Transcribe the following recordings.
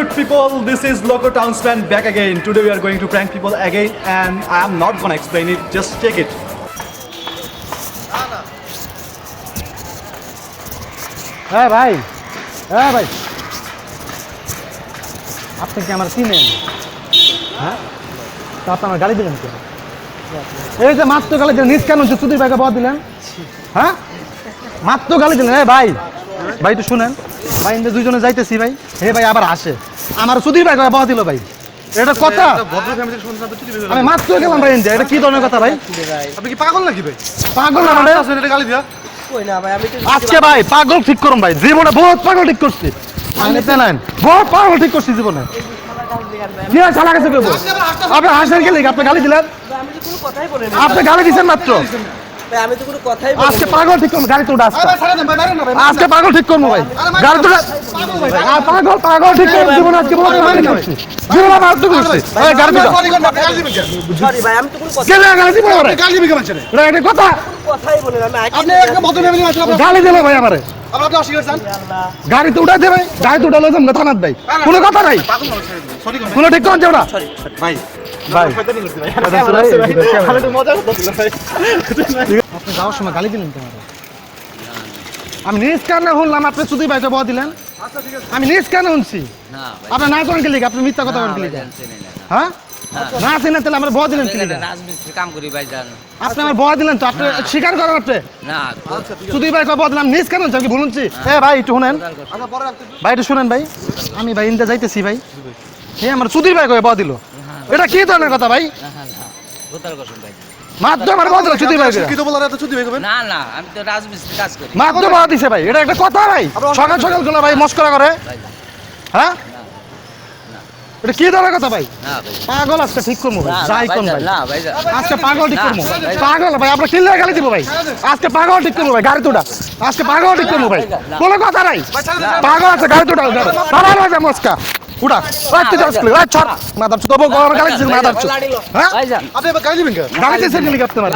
good people? This is Loco Townsman back again. Today we are going to prank people again, and I am not gonna explain it. Just check it. হ্যাঁ ভাই, হ্যাঁ ভাই, আপনি কি আমার চিনেন? হ্যাঁ, তা আপনি আমার গালি দিলেন কেন? এই যে মাত্র গালি দিলেন, নিজ কেন সুধীর ভাইকে বাদ দিলেন? হ্যাঁ, মাত্র গালি দিলেন। ভাই ভাই একটু শুনেন ভাই, ইন্দে দুইজনে যাইতেছি ভাই। হে ভাই আবার আসে আমার সুধীর ভাইকে বাদ দিল ভাই, এটা কথা? আমি মাত্র গেলাম ভাই, ইন্দে এটা কি ধরনের কথা ভাই? আপনি কি পাগল নাকি ভাই? পাগল না মানে এটা গালি দিয়া? আজকে ভাই পাগল ঠিক করুন ভাই, জীবনে বহুত পাগল ঠিক করছি। বহুত পাগল ঠিক করছি জীবনে। আপনি হাসেন গেলে আপনি গালি দিলেন, আপনি গালি দিচ্ছেন মাত্র। আজকে পাগল ঠিক করবো, গাড়ি তো আজকে পাগল ঠিক করবো ভাই, গাড়ি তো পাগল পাগল ঠিক করবো জীবনে। আজকে গাড়ি তো কথা গালি দিল ভাই আমারে, গাড়ি তো উঠাই দেবে, গাড়ি তো উঠালো না থানার ভাই, কোনো কথা নাই, কোনো ঠিক করছে ওরা ভাই। আপনি যাওয়ার সময় গালি দিলেন তোমার, আমি নিজ কারণে শুনলাম আপনি শুধুই ভাইকে বয়া দিলেন। আমি নিজ কেন শুনছি আপনার না করেন কি লিখে, আপনি মিথ্যা কথা বলেন কি লিখে? হ্যাঁ না চিনেন তাহলে আমরা বয়া দিলেন কি লিখে? রাজমিস্ত্রি কাম করি ভাই জান, আপনি আমার বয়া দিলেন তো, আপনি স্বীকার করেন আপনি না শুধুই ভাইকে বয়া দিলাম, নিজ কেন আমি বলুনছি। এ ভাই একটু শুনেন ভাই, একটু শুনেন ভাই, আমি ভাই ইন্দা যাইতেছি ভাই, হে আমার সুধীর ভাই কয়ে বয়া দিল, এটা কি ধরনের কথা ভাই? মাত্র আমার বয়া দিল সুধীর ভাই, না না আমি তো রাজমিস্ত্রি কাজ করি, মাত্র বয়া দিছে ভাই, এটা একটা কথা ভাই? সকাল সকাল গুলো ভাই মস্করা করে, হ্যাঁ এটা কি ধরনের কথা ভাই? পাগল আজকে ঠিক করবো ভাই, যাই কোন ভাই আজকে পাগল ঠিক করবো, পাগল ভাই আপনার কিনলে গালি দিব ভাই, আজকে পাগল ঠিক করবো ভাই, গাড়ি তোটা আজকে পাগল ঠিক করবো ভাই, কোনো কথা নাই, পাগল আছে গাড়ি তোটা দাঁড়া মস্কা উড়া রাখতে যাস করে রাত ছাড় মাদার তো গরম গালি দিছেন মাদার চুপ। হ্যাঁ আপনি এবার গালি দিবেন গালি দিছেন কি আপনি মারা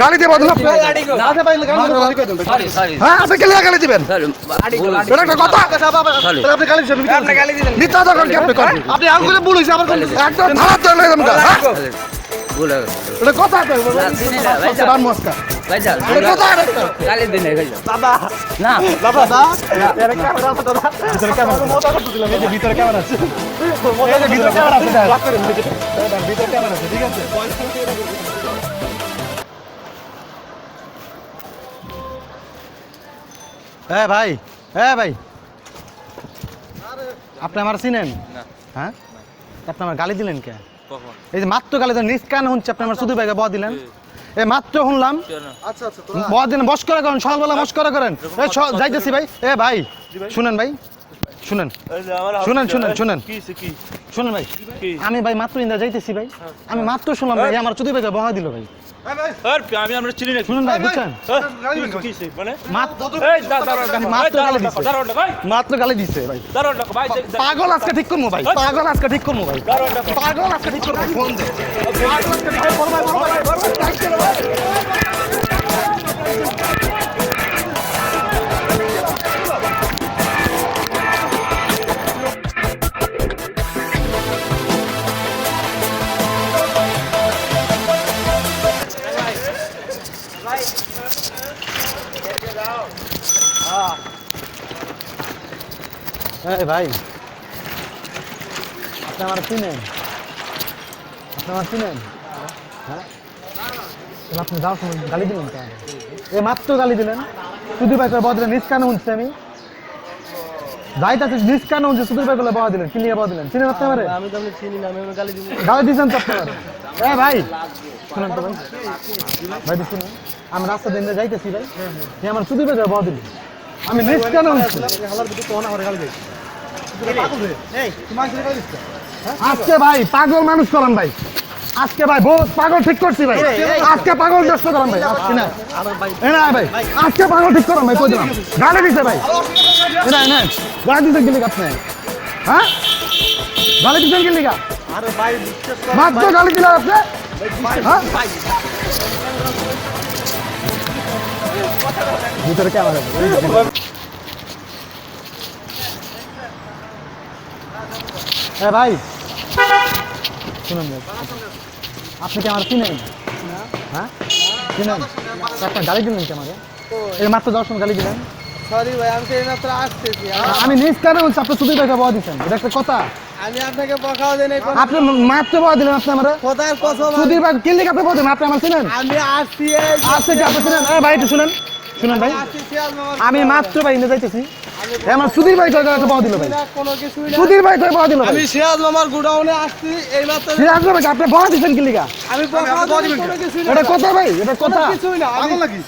গালি দিয়ে বদল আপনি আচ্ছা ভাই গালি সরি হ্যাঁ আপনি কি গালি দিবেন? এটা একটা কথা, তাহলে আপনি গালি দিবেন, আপনি গালি দিলেন মিথ্যা কথা কি আপনি করেন? আপনি আঙ্গুলে ভুল হইছে আবার একদম খারাপ তো লইলাম না, হ্যাঁ ভুল এটা কথা কই ভাই সাবান মস্কা ভাই জান, এটা কথা গালি দিন ভাই জান বাবা না বাবা দা এর ক্যামেরা আছে দাদা, ভিতরে ক্যামেরা মজা করতেছিলাম, এই যে ভিতরে ক্যামেরা আছে, এই যে ভিতরে ক্যামেরা আছে, ব্লক করে দিন, ভিতরে ক্যামেরা আছে, ঠিক আছে? হ্যাঁ ভাই, হ্যাঁ ভাই আপনি আমার চিনেন? হ্যাঁ আপনি আমার গালি দিলেন কে? এই যে মাত্র গালি দিলেন, নিজ কান শুনছি আপনি আমার শুধু ভাইকে বয়া দিলেন, এই মাত্র শুনলাম। আচ্ছা আচ্ছা বয়া দিলেন, মস্করা করেন সকালবেলা, মস্করা করেন। এই যাইতেছি ভাই, এ ভাই শুনেন ভাই, শুনেন শুনেন শুনেন শুনেন শুনেন ভাই, আমি ভাই মাত্র ইন্দা যাইতেছি ভাই, আমি মাত্র শুনলাম ভাই আমার শুধু ভাইকে বয়া দিল ভাই। আমি আমরা চিনি না, শুনুন ভাই বুঝছেন, মাত্র গালি দিছে ভাই, পাগল আজকে ঠিক করবো ভাই, পাগল আজকে ঠিক করবো ভাই, পাগল আজকে ঠিক করবো, ফোন দে ভাই। আপনি আমার চিনেন? আপনি আমার চিনেন? হ্যাঁ আপনি যাওয়ার সময় গালি দিলেন কেন? এ মাত্র গালি দিলেন, শুধু ভাই বদলে নিজ কানে শুনছি আমি, যাইতাছে নিজ কানে শুনছি শুধু ভাই বলে বয়া দিলেন, কি নিয়ে বয়া দিলেন? চিনেন আপনি আমারে? আমি তো চিনি না, আমি গালি দিই, গালি দিয়েছেন তো আপনার? এ ভাই শুনেন তো ভাই, ভাই শুনুন, আমি রাস্তা দিন যাইতেছি ভাই, সে আমার শুধু ভাই বয়া দিলেন, আমি নিজ কানে শুনছি। আজকে ভাই পাগল মানুষ করান ভাই, আজকে ভাই বহুত পাগল ঠিক করছি ভাই, আজকে পাগল দষ্ট করান ভাই, আজকে না ভাই আজকে পাগল ঠিক করান ভাই, কই দিলাম গালি দিছে ভাই, গালি দিতে গেলি আপনি, হ্যাঁ গালি দিতে গেলি গা, মাত্র গালি দিলেন আপনি, হ্যাঁ ভিতরে ক্যামেরা ভাই শুনুন ভাই, আপনি কি আমার চিনেন? হ্যাঁ চিনেন? আপনার গালি দিলেন কি আমাকে? এই মাত্র যাওয়ার সময় গালি দিলেন। সরি ভাই, আমি তো এইমাত্র আসতেছি। আমি নিজ কারণে বলছি আপনি সুদীর ভাইকে বয়া দিচ্ছেন, এটা একটা কথা? আমি আপনাকে বকাও দেই নাই কোনো। আপনি মাত্র বয়া দিলেন আপনি আমার কোথায় কসম? সুদীর ভাই কিনলে আপনি বয়া দিলেন, আপনি আমার চিনেন? আমি আসছি এই আজকে কি আপনি চিনেন? ভাই একটু শুনেন, শুনেন ভাই, আসছি সিরাজ মামার আমি মাত্র ভাই নিয়ে যাইতেছি। আমার সুধীর ভাই কয়ে একটা বয়া দিল ভাই, না, কোনো কিছুই না। সুধীর ভাই কয়ে বয়া দিল ভাই। আমি সিরাজ মামার গোডাউনে আসছি এইমাত্র। সিরাজ ভাই আপনি বয়া দিচ্ছেন কিনলিকা? আমি বকাও দেই নাই, কোনো কিছুই না। এটা কথা ভাই, এটা কথা, কিছুই না। পাগল নাকি?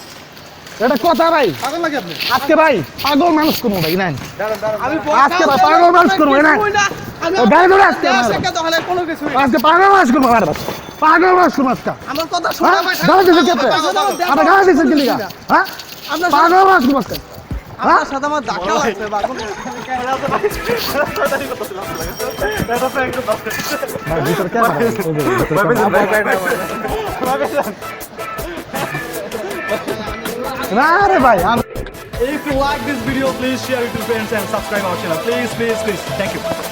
এটা কথা ভাই, পাগল নাকি আপনি? আজকে ভাই পাগল মানুষ করবো ভাই নেন, আমি আজকে ভাই পাগল মানুষ করবো না, আমি গাড়ি ধরে আজকে আমার আজকে তো হলে কোনো কিছুই না। আজকে পাগল মানুষ করবো আমার বাস, পাগল মানুষ করবো আজকে। আমার কথা হ্যাঁ শোনা ভাই। গাড়ি দিয়েছেন কি আপনি? আপনি গাড়ি দিয়েছেন কিনলিকা? হ্যাঁ আপনার পাগল মানুষ করবো আজকে। হ্যাঁ আপনার সাথে আমার ধাক্কা লাগছে বা কোনো ভাই ভিতরে ক্যামেরা আছে, ওই যে ভিতরে ক্যামেরা। না রে ভাই আমি If you like this video, please share it to friends and subscribe our channel. Please, please, please. Thank you.